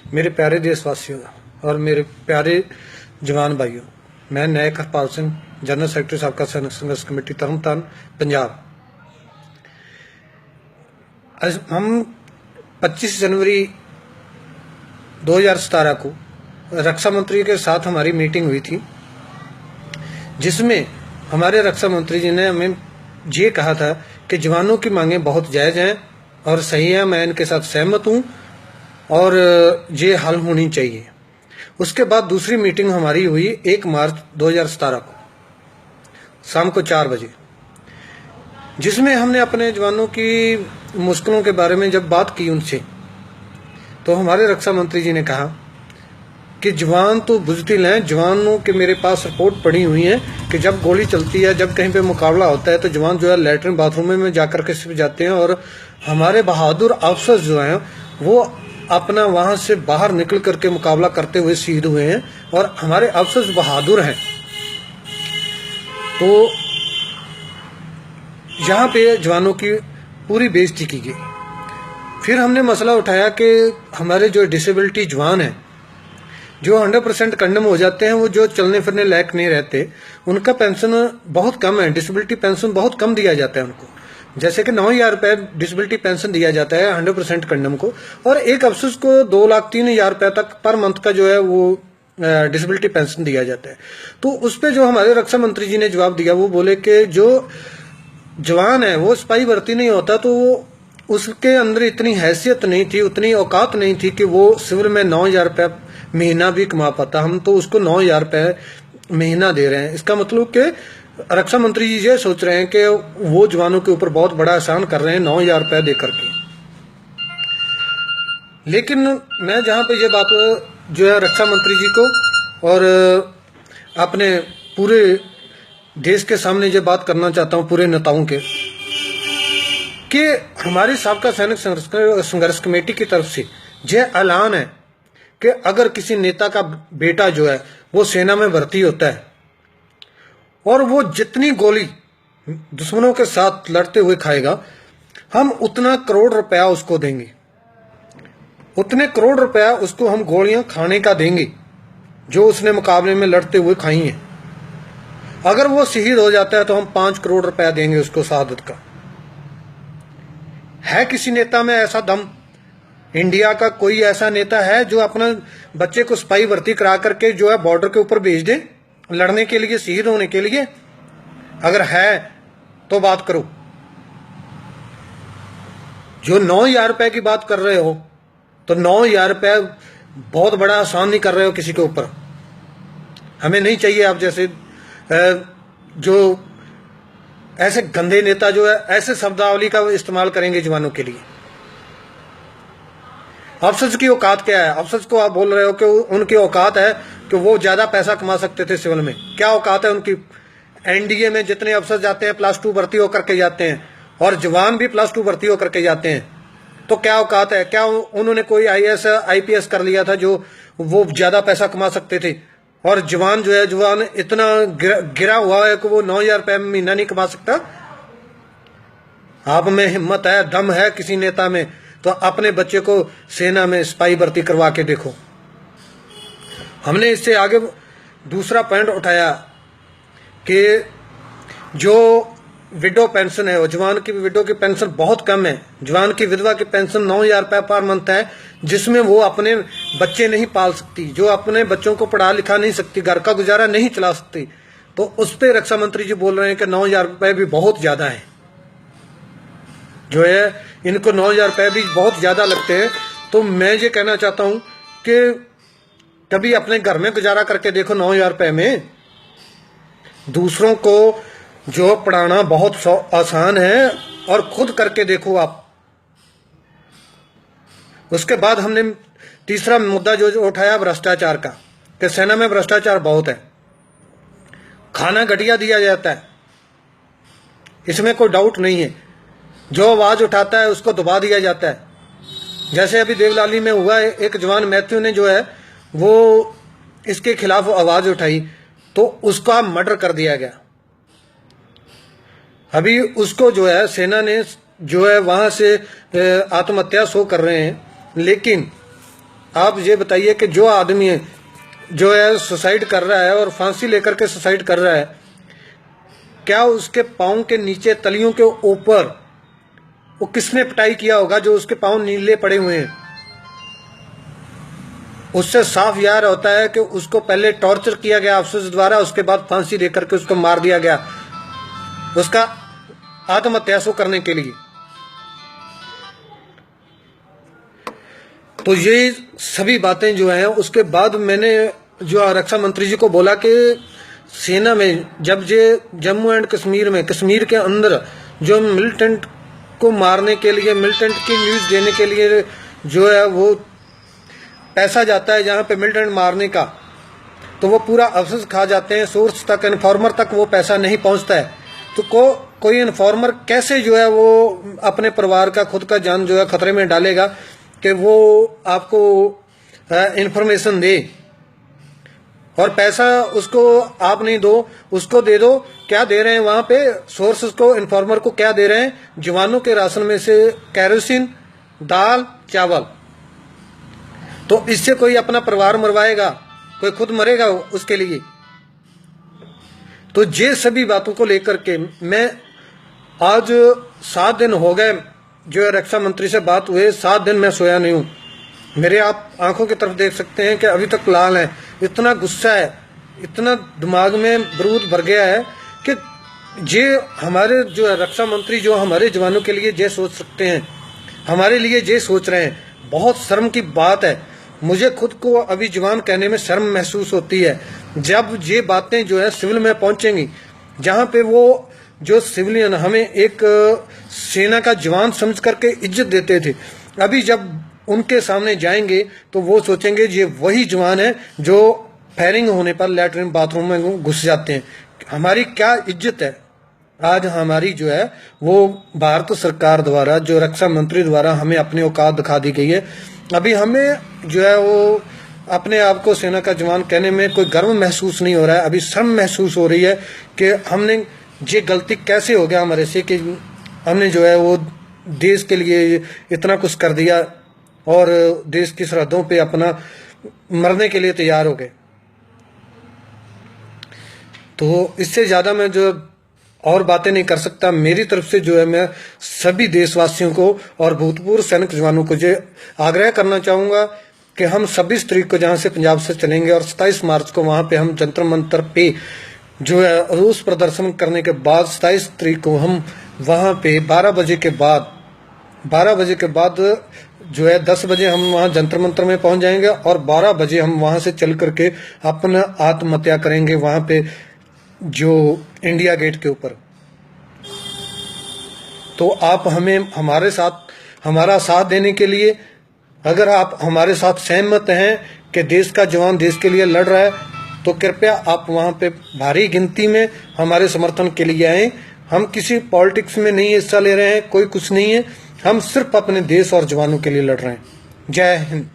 मेरे प्यारे देशवासियों और मेरे प्यारे जवान भाइयों, मैं नायक हरपाल सिंह, जनरल सैकटरी साबका सैनिक संघर्ष कमेटी तरनताਰਨ पंजाब। आज हम 25 जनवरी 2017 को रक्षा मंत्री के साथ हमारी मीटिंग हुई थी, जिसमें हमारे रक्षा मंत्री जी ने हमें ये कहा था कि जवानों की मांगें बहुत जायज़ हैं और सही है, मैं इनके साथ सहमत हूँ और ये हल होनी चाहिए। उसके बाद दूसरी मीटिंग हमारी हुई 1 मार्च 2017 को शाम को 4 बजे, जिसमें हमने अपने जवानों की मुश्किलों के बारे में जब बात की उनसे, तो हमारे रक्षा मंत्री जी ने कहा कि जवान तो बुज़दिल हैं। जवानों के मेरे पास रिपोर्ट पड़ी हुई है कि जब गोली चलती है, जब कहीं पे मुकाबला होता है, तो जवान जो है लैट्रिन बाथरूम में जाकर के सिर्फ जाते हैं और हमारे बहादुर अफसर जो हैं वो अपना वहां से बाहर निकल करके मुकाबला करते हुए शहीद हुए हैं और हमारे अफसर बहादुर हैं। तो यहाँ पे जवानों की पूरी बेइज्जती की गई। फिर हमने मसला उठाया कि हमारे जो डिसेबिलिटी जवान हैं, जो 100% कंडम हो जाते हैं, वो जो चलने फिरने लायक नहीं रहते, उनका पेंशन बहुत कम है, डिसेबिलिटी पेंशन बहुत कम दिया जाता है उनको। जैसे कि 9,000 रुपये डिसेबिलिटी पेंशन दिया जाता है 100% कंडम को, और एक अफसर को 2,03,000 रुपये तक पर मंथ का जो है वो डिसेबिलिटी पेंशन दिया जाता है। तो उस पर जो हमारे रक्षा मंत्री जी ने जवाब दिया, वो बोले कि जो जवान है वो सिपाही भर्ती नहीं होता, तो वो उसके अंदर इतनी हैसियत नहीं थी, उतनी औकात नहीं थी कि वो सिविल में 9,000 रुपये महीना भी कमा पाता। हम तो उसको 9,000 रुपये महीना दे रहे हैं। इसका मतलब कि रक्षा मंत्री जी ये सोच रहे हैं कि वो जवानों के ऊपर बहुत बड़ा एहसान कर रहे हैं 9,000 रुपये दे करके। लेकिन मैं जहाँ पे ये बात जो है रक्षा मंत्री जी को और अपने पूरे देश के सामने ये बात करना चाहता हूँ, पूरे नेताओं के, कि हमारी साबका सैनिक संघर्ष कमेटी की तरफ से यह ऐलान है कि अगर किसी नेता का बेटा जो है वो सेना में भर्ती होता है और वो जितनी गोली दुश्मनों के साथ लड़ते हुए खाएगा, हम उतना करोड़ रुपया उसको देंगे, उतने करोड़ रुपया उसको हम गोलियां खाने का देंगे जो उसने मुकाबले में लड़ते हुए खाई हैं। अगर वो शहीद हो जाता है तो हम 5 करोड़ रुपया देंगे उसको शहादत का। है किसी नेता में ऐसा दम? इंडिया का कोई ऐसा नेता है जो अपना बच्चे को सिपाही भर्ती करा करके जो है बॉर्डर के ऊपर भेज दे लड़ने के लिए, शहीद होने के लिए? अगर है तो बात करो। जो 9,000 रुपए की बात कर रहे हो, तो 9,000 रुपए बहुत बड़ा आसान नहीं कर रहे हो किसी के ऊपर। हमें नहीं चाहिए आप जैसे जो ऐसे गंदे नेता जो है ऐसे शब्दावली का इस्तेमाल करेंगे जवानों के लिए। अफसर की औकात क्या है? अफसर को आप बोल रहे हो कि उनकी औकात है कि वो ज्यादा पैसा कमा सकते थे सिविल में। क्या औकात है उनकी? एनडीए में जितने अफसर जाते हैं +2 भर्ती होकर के जाते हैं और जवान भी +2 भर्ती होकर के जाते हैं, तो क्या औकात है? क्या उन्होंने कोई IAS IPS कर लिया था जो वो ज्यादा पैसा कमा सकते थे? और जवान जो है, जवान इतना गिरा हुआ है कि वो 9,000 रुपये महीना नहीं कमा सकता। आप में हिम्मत है, दम है किसी नेता में, तो अपने बच्चे को सेना में सिपाही भर्ती करवा के देखो। हमने इससे आगे दूसरा पॉइंट उठाया कि जो विडो पेंशन है, जवान की विडो की पेंशन बहुत कम है। जवान की विधवा की पेंशन 9,000 रुपये पर मंथ है, जिसमें वो अपने बच्चे नहीं पाल सकती, जो अपने बच्चों को पढ़ा लिखा नहीं सकती, घर का गुजारा नहीं चला सकती। तो उस पर रक्षा मंत्री जी बोल रहे हैं कि 9,000 रुपये भी बहुत ज्यादा है, जो है इनको 9,000 रुपये भी बहुत ज्यादा लगते हैं। तो मैं ये कहना चाहता हूं कि कभी अपने घर में गुजारा करके देखो 9,000 रुपये में। दूसरों को जो पढ़ाना बहुत आसान है, और खुद करके देखो आप। उसके बाद हमने तीसरा मुद्दा जो उठाया भ्रष्टाचार का, कि सेना में भ्रष्टाचार बहुत है, खाना घटिया दिया जाता है, इसमें कोई डाउट नहीं है। जो आवाज उठाता है उसको दबा दिया जाता है। जैसे अभी देवलाली में हुआ है, एक जवान मैथ्यू ने जो है वो इसके खिलाफ आवाज उठाई तो उसका मर्डर कर दिया गया। अभी उसको जो है सेना ने जो है वहां से आत्महत्या शो कर रहे हैं, लेकिन आप ये बताइए कि जो आदमी है जो है सुसाइड कर रहा है और फांसी लेकर के सुसाइड कर रहा है, क्या उसके पाँव के नीचे तलियों के ऊपर वो किसने पिटाई किया होगा जो उसके पाँव नीले पड़े हुए हैं? उससे साफ यार होता है कि उसको पहले टॉर्चर किया गया अफसोस द्वारा, उसके बाद फांसी देकर के उसको मार दिया गया उसका आत्महत्या करने के लिए। तो ये सभी बातें जो हैं, उसके बाद मैंने जो रक्षा मंत्री जी को बोला कि सेना में जब ये जम्मू एंड कश्मीर में, कश्मीर के अंदर जो मिलिटेंट को मारने के लिए, मिलिटेंट की न्यूज़ देने के लिए जो है वो पैसा जाता है जहाँ पे मिलिटेंट मारने का, तो वो पूरा अफसोस खा जाते हैं, सोर्स तक, इन्फॉर्मर तक वो पैसा नहीं पहुँचता है। तो कोई इन्फॉर्मर कैसे जो है वो अपने परिवार का, खुद का जान जो है खतरे में डालेगा कि वो आपको इंफॉर्मेशन दे, और पैसा उसको आप नहीं दो, उसको दे दो। क्या दे रहे हैं वहां पे सोर्सेस को, इन्फॉर्मर को क्या दे रहे हैं? जवानों के राशन में से केरोसिन, दाल, चावल। तो इससे कोई अपना परिवार मरवाएगा? कोई खुद मरेगा उसके लिए? तो ये सभी बातों को लेकर के मैं आज 7 दिन हो गए जो है रक्षा मंत्री से बात हुए, 7 दिन मैं सोया नहीं हूँ। मेरे आप आंखों की तरफ देख सकते हैं कि अभी तक लाल है, इतना गुस्सा है, इतना दिमाग में बारूद भर गया है कि ये हमारे जो है रक्षा मंत्री जो हमारे जवानों के लिए ये सोच सकते हैं, हमारे लिए ये सोच रहे हैं, बहुत शर्म की बात है। मुझे खुद को अभी जवान कहने में शर्म महसूस होती है जब ये बातें जो है सिविल में पहुंचेंगी, जहां पे वो जो सिविलियन हमें एक सेना का जवान समझ करके इज्जत देते थे, अभी जब उनके सामने जाएंगे तो वो सोचेंगे ये वही जवान है जो फायरिंग होने पर लैट्रिन बाथरूम में घुस जाते हैं। हमारी क्या इज्जत है? आज हमारी जो है वो भारत सरकार द्वारा, जो रक्षा मंत्री द्वारा हमें अपनी औकात दिखा दी गई है। अभी हमें जो है वो अपने आप को सेना का जवान कहने में कोई गर्व महसूस नहीं हो रहा है, अभी शर्म महसूस हो रही है कि हमने ये गलती कैसे हो गया हमारे से कि हमने जो है वो देश के लिए इतना कुछ कर दिया और देश की सरहदों पे अपना मरने के लिए तैयार हो गए। तो इससे ज़्यादा मैं जो और बातें नहीं कर सकता। मेरी तरफ से जो है मैं सभी देशवासियों को और भूतपूर्व सैनिक जवानों को जो आग्रह करना चाहूँगा कि हम 26 तारीख को जहाँ से पंजाब से चलेंगे और 27 मार्च को वहाँ पे हम जंतर मंतर पे जो है रोष प्रदर्शन करने के बाद 27 तारीख को हम वहाँ पे 12 बजे के बाद जो है 10 बजे हम वहाँ जंतर मंतर में पहुँच जाएंगे और 12 बजे हम वहाँ से चल करके अपना आत्महत्या करेंगे वहाँ पे जो इंडिया गेट के ऊपर। तो आप हमें हमारा साथ देने के लिए, अगर आप हमारे साथ सहमत हैं कि देश का जवान देश के लिए लड़ रहा है, तो कृपया आप वहाँ पे भारी गिनती में हमारे समर्थन के लिए आएं। हम किसी पॉलिटिक्स में नहीं हिस्सा ले रहे हैं, कोई कुछ नहीं है, हम सिर्फ अपने देश और जवानों के लिए लड़ रहे हैं। जय हिंद।